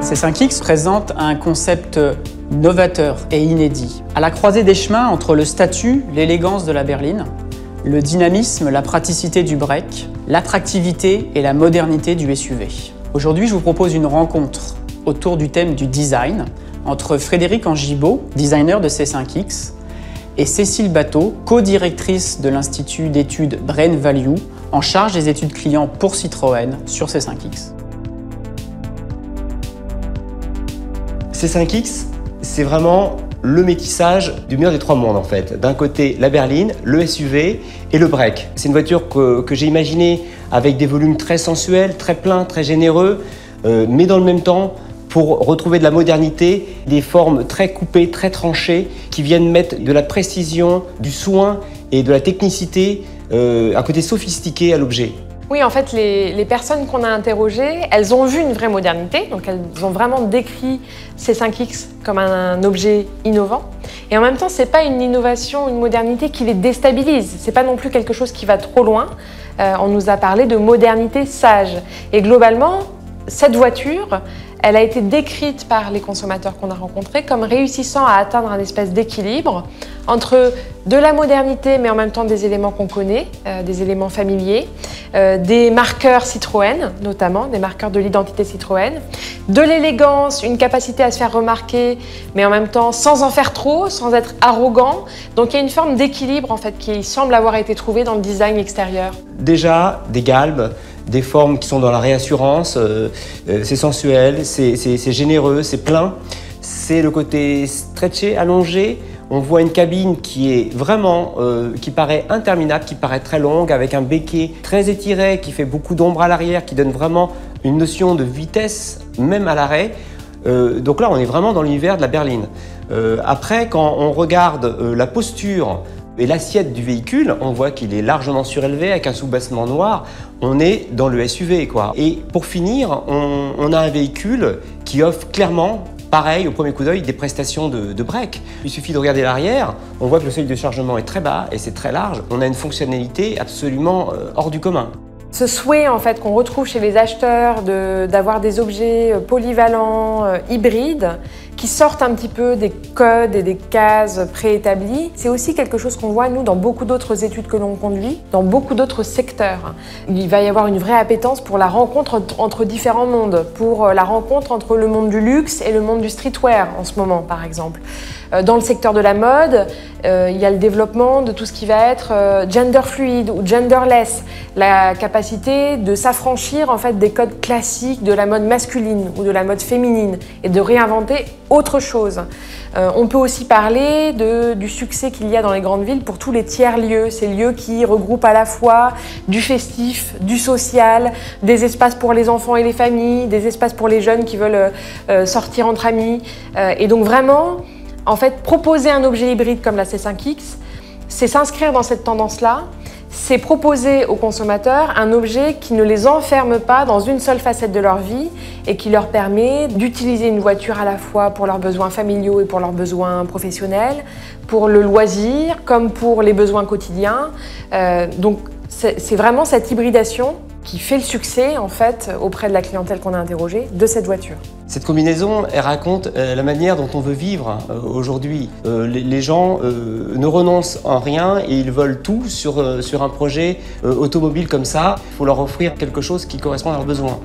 C5X présente un concept novateur et inédit, à la croisée des chemins entre le statut, l'élégance de la berline, le dynamisme, la praticité du break, l'attractivité et la modernité du SUV. Aujourd'hui, je vous propose une rencontre autour du thème du design entre Frédéric Angibaud, designer de C5X, et Cécile Bateau, co-directrice de l'Institut d'études Brain Value, en charge des études clients pour Citroën sur C5X. C5X, c'est vraiment le métissage du meilleur des trois mondes en fait. D'un côté, la berline, le SUV et le break. C'est une voiture que j'ai imaginée avec des volumes très sensuels, très pleins, très généreux, mais dans le même temps, pour retrouver de la modernité, des formes très coupées, très tranchées, qui viennent mettre de la précision, du soin et de la technicité, un côté sophistiqué à l'objet. Oui, en fait, les personnes qu'on a interrogées, elles ont vu une vraie modernité, donc elles ont vraiment décrit C5X comme un objet innovant. Et en même temps, c'est pas une innovation, une modernité qui les déstabilise. C'est pas non plus quelque chose qui va trop loin. On nous a parlé de modernité sage. Et globalement, cette voiture, elle a été décrite par les consommateurs qu'on a rencontrés comme réussissant à atteindre un espèce d'équilibre entre de la modernité mais en même temps des éléments qu'on connaît, des éléments familiers, des marqueurs Citroën notamment, des marqueurs de l'identité Citroën, de l'élégance, une capacité à se faire remarquer mais en même temps sans en faire trop, sans être arrogant. Donc il y a une forme d'équilibre en fait qui semble avoir été trouvée dans le design extérieur. Déjà des galbes, des formes qui sont dans la réassurance, c'est sensuel, c'est généreux, c'est plein. C'est le côté stretché, allongé. On voit une cabine qui est vraiment, qui paraît interminable, qui paraît très longue, avec un béquet très étiré, qui fait beaucoup d'ombre à l'arrière, qui donne vraiment une notion de vitesse, même à l'arrêt. Donc là, on est vraiment dans l'univers de la berline. Après, quand on regarde la posture et l'assiette du véhicule, on voit qu'il est largement surélevé avec un sous-bassement noir. On est dans le SUV, quoi. Et pour finir, on a un véhicule qui offre clairement, pareil, au premier coup d'œil, des prestations de break. Il suffit de regarder l'arrière, on voit que le seuil de chargement est très bas et c'est très large. On a une fonctionnalité absolument hors du commun. Ce souhait en fait qu'on retrouve chez les acheteurs d'avoir des objets polyvalents, hybrides, qui sortent un petit peu des codes et des cases préétablies, c'est aussi quelque chose qu'on voit nous dans beaucoup d'autres études que l'on conduit, dans beaucoup d'autres secteurs. Il va y avoir une vraie appétence pour la rencontre entre différents mondes, pour la rencontre entre le monde du luxe et le monde du streetwear en ce moment par exemple. Dans le secteur de la mode, il y a le développement de tout ce qui va être gender fluide ou genderless, la capacité de s'affranchir en fait des codes classiques de la mode masculine ou de la mode féminine et de réinventer autre chose. On peut aussi parler du succès qu'il y a dans les grandes villes pour tous les tiers-lieux, ces lieux qui regroupent à la fois du festif, du social, des espaces pour les enfants et les familles, des espaces pour les jeunes qui veulent sortir entre amis. Et donc vraiment, en fait, proposer un objet hybride comme la C5X, c'est s'inscrire dans cette tendance-là, c'est proposer aux consommateurs un objet qui ne les enferme pas dans une seule facette de leur vie et qui leur permet d'utiliser une voiture à la fois pour leurs besoins familiaux et pour leurs besoins professionnels, pour le loisir comme pour les besoins quotidiens. Donc c'est vraiment cette hybridation qui fait le succès en fait auprès de la clientèle qu'on a interrogée de cette voiture. Cette combinaison, elle raconte la manière dont on veut vivre aujourd'hui. Les gens ne renoncent en rien et ils veulent tout sur un projet automobile comme ça. Il faut leur offrir quelque chose qui correspond à leurs besoins.